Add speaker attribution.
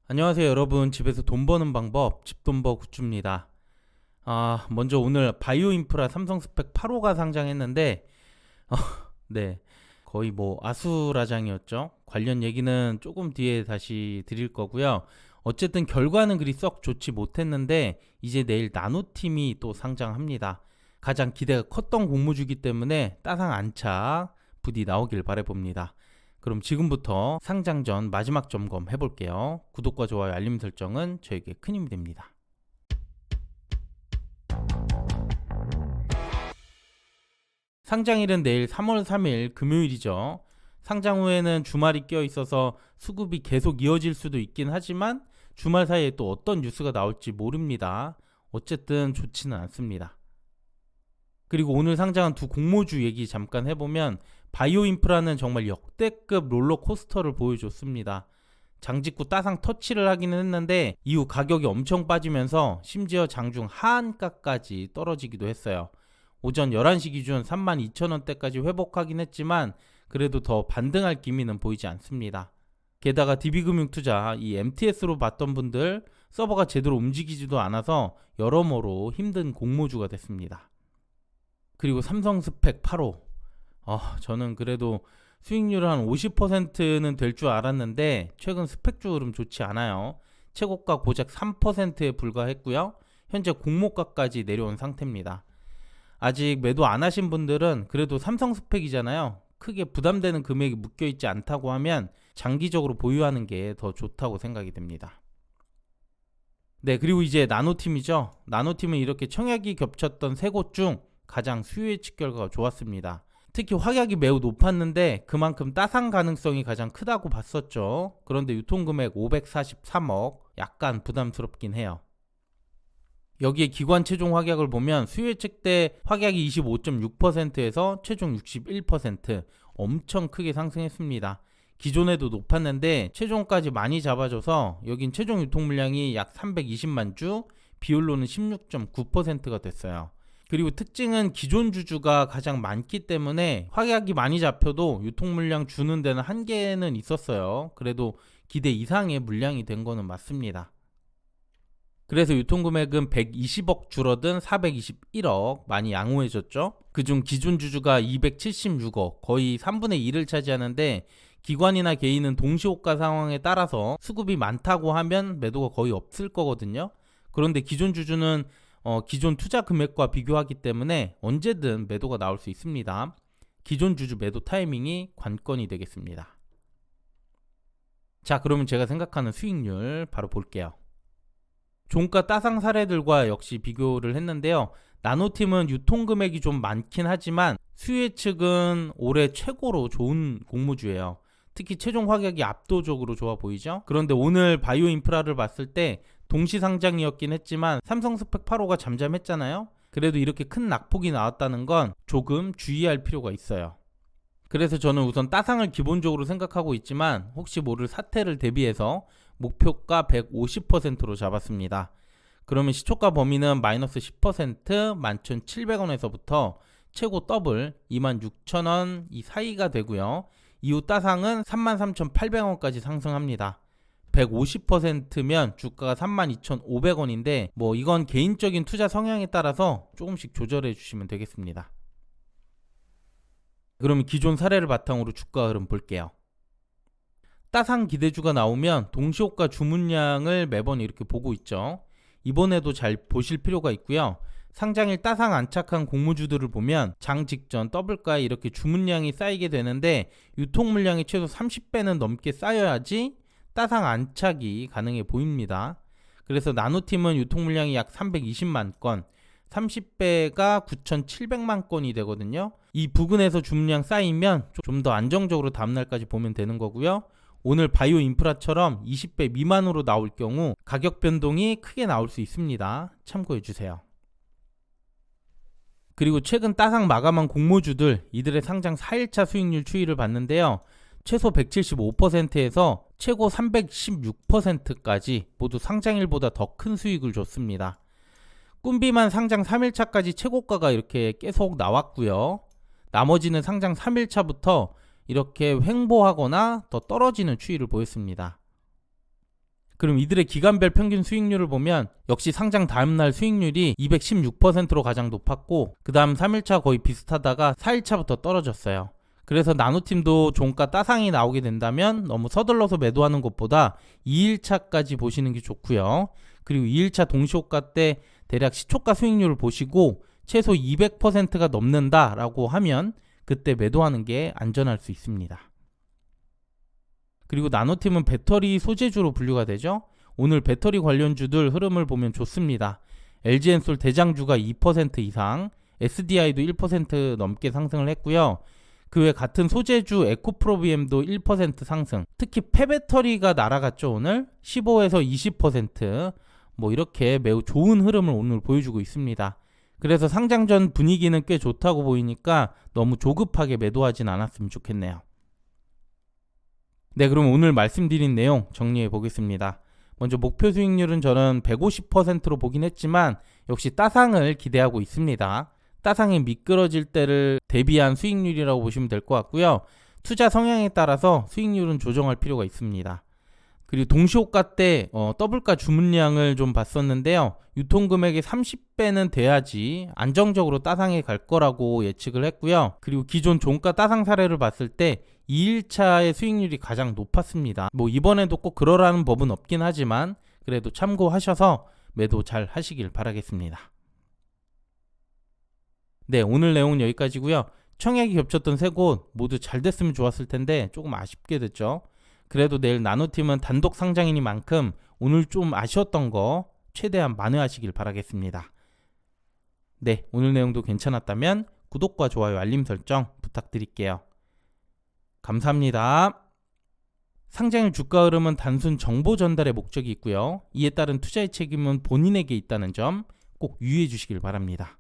Speaker 1: 안녕하세요 여러분. 집에서 돈 버는 방법 집돈버 굿즈입니다. 먼저 오늘 바이오인프라 삼성스펙 8호가 상장했는데 어, 네, 거의 뭐 아수라장이었죠. 관련 얘기는 조금 뒤에 다시 드릴 거고요. 어쨌든 결과는 그리 썩 좋지 못했는데 이제 내일 나노팀이 또 상장합니다. 가장 기대가 컸던 공모주기 때문에 따상 안착 부디 나오길 바라봅니다. 그럼 지금부터 상장 전 마지막 점검 해볼게요. 구독과 좋아요, 알림 설정은 저에게 큰 힘이 됩니다. 상장일은 내일 3월 3일 금요일이죠. 상장 후에는 주말이 껴 있어서 수급이 계속 이어질 수도 있긴 하지만 주말 사이에 또 어떤 뉴스가 나올지 모릅니다. 어쨌든 좋지는 않습니다. 그리고 오늘 상장한 두 공모주 얘기 잠깐 해보면 바이오인프라는 정말 역대급 롤러코스터를 보여줬습니다. 장직구 따상 터치를 하기는 했는데 이후 가격이 엄청 빠지면서 심지어 장중 하한가까지 떨어지기도 했어요. 오전 11시 기준 32,000원대까지 회복하긴 했지만 그래도 더 반등할 기미는 보이지 않습니다. 게다가 DB금융투자 이 MTS로 봤던 분들 서버가 제대로 움직이지도 않아서 여러모로 힘든 공모주가 됐습니다. 그리고 삼성스펙 8호, 저는 그래도 수익률 한 50%는 될 줄 알았는데 최근 스펙주 흐름 좋지 않아요. 최고가 고작 3%에 불과했고요. 현재 공모가까지 내려온 상태입니다. 아직 매도 안 하신 분들은 그래도 삼성스펙이잖아요. 크게 부담되는 금액이 묶여있지 않다고 하면 장기적으로 보유하는 게 더 좋다고 생각이 됩니다. 네, 그리고 이제 나노팀이죠. 나노팀은 이렇게 청약이 겹쳤던 세 곳 중 가장 수요 예측 결과가 좋았습니다. 특히 확약이 매우 높았는데 그만큼 따상 가능성이 가장 크다고 봤었죠. 그런데 유통금액 543억, 약간 부담스럽긴 해요. 여기에 기관 최종 확약을 보면 수요 예측 때 확약이 25.6%에서 최종 61%, 엄청 크게 상승했습니다. 기존에도 높았는데 최종까지 많이 잡아줘서 여긴 최종 유통 물량이 약 320만 주, 비율로는 16.9%가 됐어요. 그리고 특징은 기존 주주가 가장 많기 때문에 확약이 많이 잡혀도 유통 물량 주는 데는 한계는 있었어요. 그래도 기대 이상의 물량이 된 거는 맞습니다. 그래서 유통금액은 120억 줄어든 421억, 많이 양호해졌죠. 그중 기존 주주가 276억, 거의 3분의 1을 차지하는데 기관이나 개인은 동시호가 상황에 따라서 수급이 많다고 하면 매도가 거의 없을 거거든요. 그런데 기존 주주는 기존 투자 금액과 비교하기 때문에 언제든 매도가 나올 수 있습니다. 기존 주주 매도 타이밍이 관건이 되겠습니다. 자, 그러면 제가 생각하는 수익률 바로 볼게요. 종가 따상 사례들과 역시 비교를 했는데요. 나노팀은 유통금액이 좀 많긴 하지만 수요 예측은 올해 최고로 좋은 공모주예요. 특히 최종 확약이 압도적으로 좋아 보이죠? 그런데 오늘 바이오인프라를 봤을 때 동시상장이었긴 했지만 삼성스펙 8호가 잠잠했잖아요. 그래도 이렇게 큰 낙폭이 나왔다는 건 조금 주의할 필요가 있어요. 그래서 저는 우선 따상을 기본적으로 생각하고 있지만 혹시 모를 사태를 대비해서 목표가 150%로 잡았습니다. 그러면 시초가 범위는 마이너스 10%, 11,700원에서부터 최고 더블 26,000원 이 사이가 되고요. 이후 따상은 33,800원까지 상승합니다. 150%면 주가가 32,500원인데 뭐 이건 개인적인 투자 성향에 따라서 조금씩 조절해 주시면 되겠습니다. 그러면 기존 사례를 바탕으로 주가 흐름 볼게요. 따상 기대주가 나오면 동시호가 주문량을 매번 이렇게 보고 있죠. 이번에도 잘 보실 필요가 있고요. 상장일 따상 안착한 공모주들을 보면 장 직전 더블가에 이렇게 주문량이 쌓이게 되는데 유통 물량이 최소 30배는 넘게 쌓여야지 따상 안착이 가능해 보입니다. 그래서 나노팀은 유통 물량이 약 320만 건, 30배가 9,700만 건이 되거든요. 이 부근에서 주문량 쌓이면 좀 더 안정적으로 다음날까지 보면 되는 거고요. 오늘 바이오 인프라처럼 20배 미만으로 나올 경우 가격 변동이 크게 나올 수 있습니다. 참고해 주세요. 그리고 최근 따상 마감한 공모주들, 이들의 상장 4일차 수익률 추이를 봤는데요. 최소 175%에서 최고 316%까지 모두 상장일보다 더 큰 수익을 줬습니다. 꿈비만 상장 3일차까지 최고가가 이렇게 계속 나왔고요. 나머지는 상장 3일차부터 이렇게 횡보하거나 더 떨어지는 추이를 보였습니다. 그럼 이들의 기간별 평균 수익률을 보면 역시 상장 다음날 수익률이 216%로 가장 높았고, 그 다음 3일차 거의 비슷하다가 4일차부터 떨어졌어요. 그래서 나노팀도 종가 따상이 나오게 된다면 너무 서둘러서 매도하는 것보다 2일차까지 보시는 게 좋고요. 그리고 2일차 동시호가 때 대략 시초가 수익률을 보시고 최소 200%가 넘는다라고 하면 그때 매도하는 게 안전할 수 있습니다. 그리고 나노팀은 배터리 소재주로 분류가 되죠. 오늘 배터리 관련주들 흐름을 보면 좋습니다. LG엔솔 대장주가 2% 이상, SDI도 1% 넘게 상승을 했고요. 그 외 같은 소재주 에코프로비엠도 1% 상승. 특히 폐배터리가 날아갔죠. 오늘 15에서 20%, 이렇게 매우 좋은 흐름을 오늘 보여주고 있습니다. 그래서 상장 전 분위기는 꽤 좋다고 보이니까 너무 조급하게 매도하진 않았으면 좋겠네요. 네, 그럼 오늘 말씀드린 내용 정리해 보겠습니다. 먼저 목표 수익률은 저는 150%로 보긴 했지만 역시 따상을 기대하고 있습니다. 따상이 미끄러질 때를 대비한 수익률이라고 보시면 될 것 같고요. 투자 성향에 따라서 수익률은 조정할 필요가 있습니다. 그리고 동시호가 때 더블가 주문량을 좀 봤었는데요. 유통금액의 30배는 돼야지 안정적으로 따상에 갈 거라고 예측을 했고요. 그리고 기존 종가 따상 사례를 봤을 때 2일차의 수익률이 가장 높았습니다. 이번에도 꼭 그러라는 법은 없긴 하지만 그래도 참고하셔서 매도 잘 하시길 바라겠습니다. 네, 오늘 내용은 여기까지고요. 청약이 겹쳤던 세 곳 모두 잘 됐으면 좋았을 텐데 조금 아쉽게 됐죠. 그래도 내일 나노팀은 단독 상장이니만큼 오늘 좀 아쉬웠던 거 최대한 만회하시길 바라겠습니다. 네, 오늘 내용도 괜찮았다면 구독과 좋아요, 알림 설정 부탁드릴게요. 감사합니다. 상장일 주가 흐름은 단순 정보 전달의 목적이 있고요. 이에 따른 투자의 책임은 본인에게 있다는 점 꼭 유의해 주시길 바랍니다.